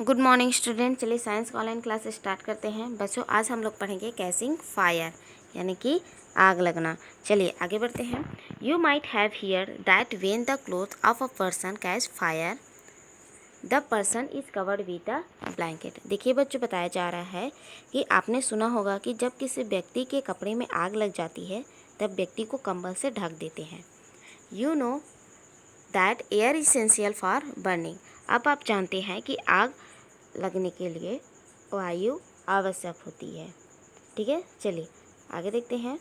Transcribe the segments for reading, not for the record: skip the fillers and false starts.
Good morning student. चलिए science का online class start करते हैं। बच्चों आज हम लोग पढ़ेंगे कैचिंग फायर यानी कि आग लगना। चलिए आगे बढ़ते हैं। You might have here that when the cloth of a person catch fire the person is covered with a blanket. देखिए बच्चों, बताया जा रहा है कि आपने सुना होगा कि जब किसी व्यक्ति के कपड़े में आग लग जाती है तब व्यक्ति को कंबल से ढक देते हैं। You know that air essential for burning. अब आप जानते हैं कि आग लगने के लिए वायु आवश्यक होती है। ठीक है, चलिए आगे देखते हैं।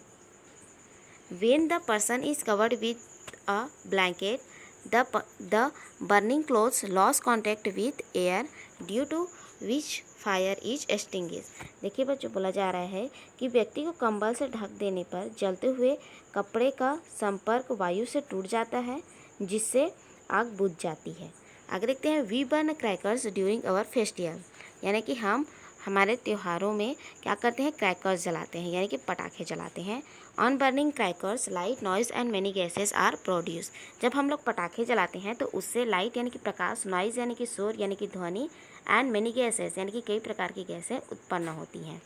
When the person is covered with a blanket, the burning clothes lost contact with air due to which fire is extinguished। देखिए बच्चों, बोला जा रहा है कि व्यक्ति को कंबल से ढक देने पर जलते हुए कपड़े का संपर्क वायु से टूट जाता है जिससे आग बुझ जाती है। आगे देखते हैं। We burn crackers during our festival, यानी कि हम हमारे त्योहारों में क्या करते हैं, क्रैकर्स जलाते हैं यानी कि पटाखे जलाते हैं। On burning crackers light noise and many gases are produce. जब हम लोग पटाखे जलाते हैं तो उससे लाइट यानी कि प्रकाश, नॉइज यानी कि शोर यानी कि ध्वनि, एंड मैनी गैसेस यानी कि कई प्रकार की गैसें उत्पन्न होती हैं।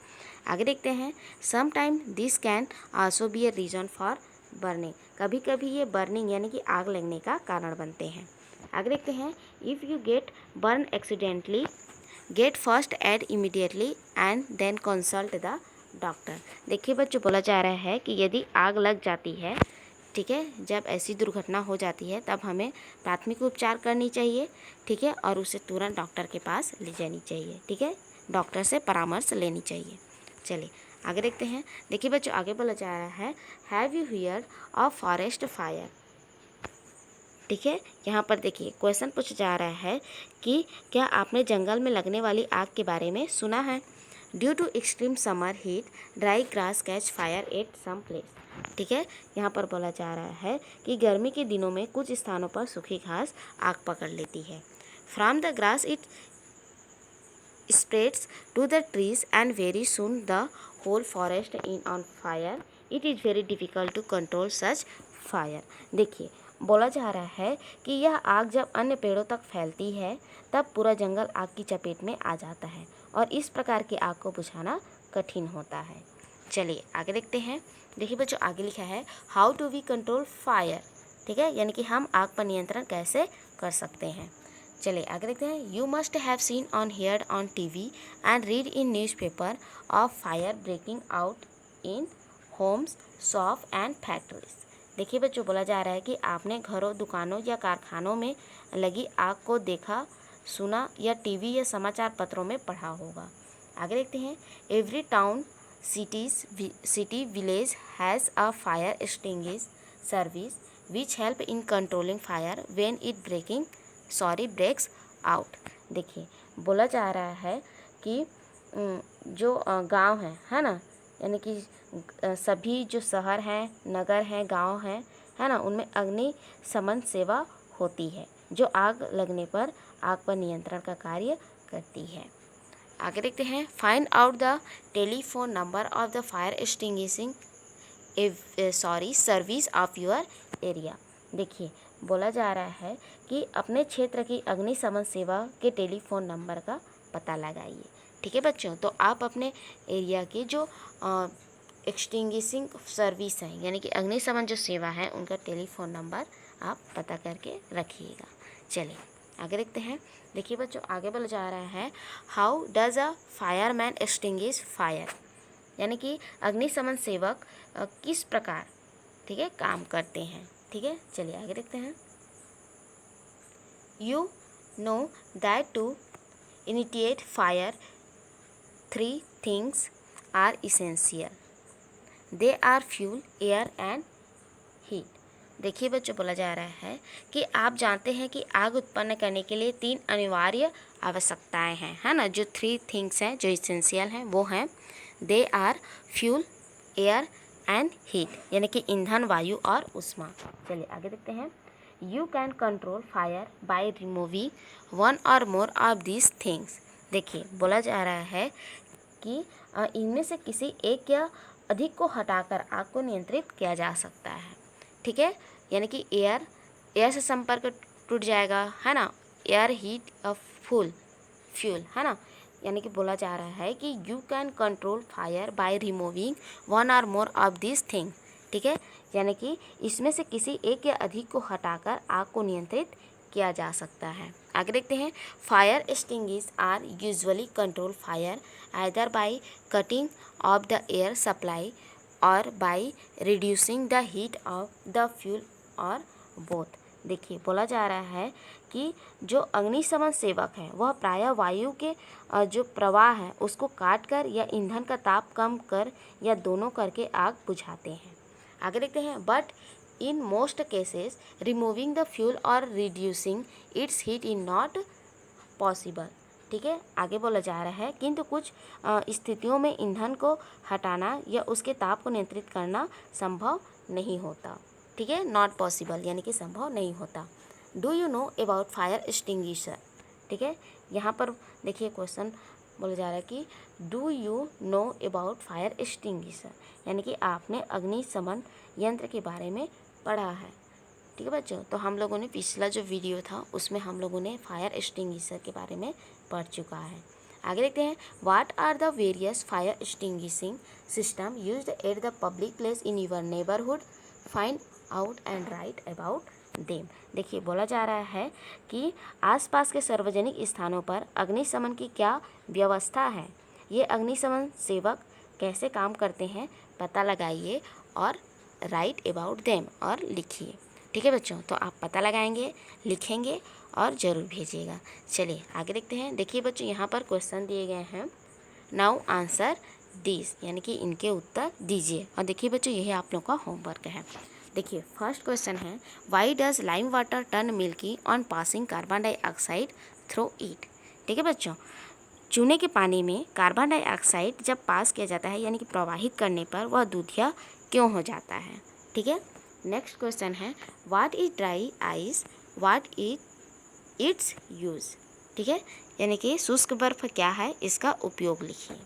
आगे देखते हैं। Some time this can also be a reason for burning. कभी कभी ये बर्निंग यानी कि आग लगने का कारण बनते हैं। आगे देखते हैं। If you get burn accidentally get first aid immediately and then consult the doctor. देखिए बच्चों, बोला जा रहा है कि यदि आग लग जाती है, ठीक है, जब ऐसी दुर्घटना हो जाती है तब हमें प्राथमिक उपचार करनी चाहिए, ठीक है, और उसे तुरंत डॉक्टर के पास ले जानी चाहिए, ठीक है, डॉक्टर से परामर्श लेनी चाहिए। चलिए आगे देखते हैं। देखिए बच्चों, आगे बोला जा रहा है have you heard of forest fire. ठीक है, यहाँ पर देखिए क्वेश्चन पूछा जा रहा है कि क्या आपने जंगल में लगने वाली आग के बारे में सुना है। Due to extreme summer heat dry grass catch fire at some place. ठीक है, यहाँ पर बोला जा रहा है कि गर्मी के दिनों में कुछ स्थानों पर सूखी घास आग पकड़ लेती है। From the grass it spreads to the trees and very soon the whole forest is on fire. It is very difficult to control such fire। देखिए बोला जा रहा है कि यह आग जब अन्य पेड़ों तक फैलती है तब पूरा जंगल आग की चपेट में आ जाता है और इस प्रकार की आग को बुझाना कठिन होता है। चलिए आगे देखते हैं। देखिए बच्चों, आगे लिखा है how to we control fire. ठीक है, यानी कि हम आग पर नियंत्रण कैसे कर सकते हैं। चलिए आगे देखते हैं। You must have seen on hear on TV and read in newspaper of fire breaking out in homes, shop and factories. देखिए बच्चों, बोला जा रहा है कि आपने घरों, दुकानों या कारखानों में लगी आग को देखा, सुना या टीवी या समाचार पत्रों में पढ़ा होगा। आगे देखते हैं। Every town, city village has a fire extinguish service which help in controlling fire when it breaks out. देखिए बोला जा रहा है कि जो गांव है ना, यानी कि सभी जो शहर हैं, नगर हैं, गांव हैं, है ना, उनमें अग्निशमन सेवा होती है जो आग लगने पर आग पर नियंत्रण का कार्य करती है। आगे देखते हैं। Find out the telephone number of the fire extinguishing service of your area. देखिए बोला जा रहा है कि अपने क्षेत्र की अग्निशमन सेवा के टेलीफोन नंबर का पता लगाइए। ठीक है बच्चों, तो आप अपने एरिया की जो एक्सटिंग्विशिंग सर्विस है यानी कि अग्निशमन जो सेवा है उनका टेलीफोन नंबर आप पता करके रखिएगा। चलिए आगे देखते हैं। देखिए बच्चों, आगे बोला जा रहा है how does a fireman extinguish fire, यानी कि अग्निशमन सेवक किस प्रकार, ठीक है, काम करते हैं। ठीक है, चलिए आगे देखते हैं। You know that to initiate fire 3 things are essential. They are fuel, air and heat. देखिए बच्चों, बोला जा रहा है कि आप जानते हैं कि आग उत्पन्न करने के लिए 3 अनिवार्य आवश्यकताएं हैं, है ना। जो 3 थिंग्स हैं जो इसेंशियल हैं वो हैं they are fuel, air and heat, यानी कि ईंधन, वायु और ऊष्मा। चलिए आगे देखते हैं। You can control fire by removing 1 और मोर ऑफ दिस थिंग्स। देखिए बोला जा रहा है कि इनमें से किसी एक या अधिक को हटाकर आग को नियंत्रित किया जा सकता है। ठीक है, यानी कि एयर से संपर्क टूट जाएगा, है ना, एयर हीट फुल फ्यूल, है ना। यानी कि बोला जा रहा है कि you can control fire by removing one और मोर ऑफ दिस थिंग, ठीक है। यानी कि इसमें से किसी एक या अधिक को हटाकर आग को नियंत्रित किया जा सकता है। आगे देखते हैं, fire extinguisher are usually control fire either by cutting off the air supply और by reducing the heat of the fuel और बोथ। देखिए बोला जा रहा है कि जो अग्निशमन सेवक है वह प्रायः वायु के जो प्रवाह है उसको काट कर या ईंधन का ताप कम कर या दोनों करके आग बुझाते हैं। आगे देखते हैं, but in most cases removing the fuel और reducing its heat is not possible, ठीक है। आगे बोला जा रहा है किंतु कुछ स्थितियों में ईंधन को हटाना या उसके ताप को नियंत्रित करना संभव नहीं होता, ठीक है। नॉट पॉसिबल यानी कि संभव नहीं होता। Do you know about fire extinguisher, ठीक है। यहाँ पर देखिए क्वेश्चन बोला जा रहा है कि do you know about fire extinguisher, यानी कि आपने अग्निशमन यंत्र के बारे में पढ़ा है, ठीक है बच्चों। तो हम लोगों ने पिछला जो वीडियो था उसमें हम लोगों ने फायर एक्सटिंग्विशर के बारे में पढ़ चुका है। आगे देखते हैं, what are the various fire extinguishing system used at the public place in your neighbourhood, find out and write about them. देखिए बोला जा रहा है कि आसपास के सार्वजनिक स्थानों पर अग्निशमन की क्या व्यवस्था है, ये अग्निशमन सेवक कैसे काम करते हैं, पता लगाइए और राइट अबाउट देम और लिखिए, ठीक है बच्चों। तो आप पता लगाएंगे, लिखेंगे और ज़रूर भेजिएगा। चलिए आगे देखते हैं। देखिए बच्चों यहाँ पर क्वेश्चन दिए गए हैं, नाउ आंसर दिस, यानी कि इनके उत्तर दीजिए। और देखिए बच्चों यही आप लोग का होमवर्क है। देखिए फर्स्ट क्वेश्चन है, why does lime water turn milky on passing carbon dioxide through it, ठीक है बच्चों। चूने के पानी में कार्बन डाइऑक्साइड जब पास किया जाता है यानी कि प्रवाहित करने पर वह दूधिया क्यों हो जाता है, ठीक है। नेक्स्ट क्वेश्चन है, what is dry ice, what is it's use, ठीक है। यानी कि शुष्क बर्फ क्या है, इसका उपयोग लिखिए।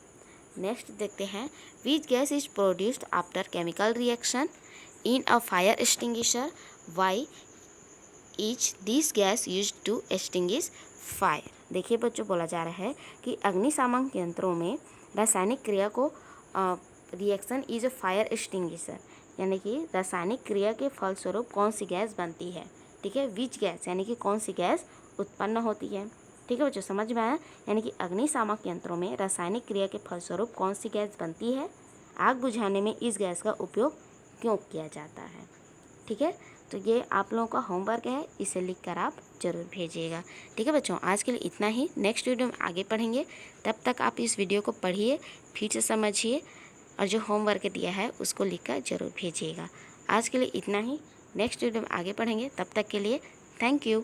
नेक्स्ट देखते हैं, which gas is produced after chemical reaction in a fire extinguisher, why is this gas used to extinguish fire. देखिए बच्चों बोला जा रहा है कि अग्निशामक यंत्रों में रासायनिक क्रिया को reaction is a fire extinguisher, यानी कि रासायनिक क्रिया के फलस्वरूप कौन सी गैस बनती है, ठीक है। विच गैस यानी कि कौन सी गैस उत्पन्न होती है, ठीक है बच्चों समझ में आया। यानी कि अग्निशामक यंत्रों में रासायनिक क्रिया के फलस्वरूप कौन सी गैस बनती है, आग बुझाने में इस गैस का उपयोग क्यों किया जाता है, ठीक है। तो ये आप लोगों का होमवर्क है, इसे लिखकर आप ज़रूर भेजिएगा, ठीक है बच्चों। आज के लिए इतना ही, नेक्स्ट वीडियो में आगे पढ़ेंगे। तब तक आप इस वीडियो को पढ़िए, फिर से समझिए और जो होमवर्क दिया है उसको लिखकर ज़रूर भेजिएगा। आज के लिए इतना ही, नेक्स्ट वीडियो में आगे पढ़ेंगे। तब तक के लिए थैंक यू।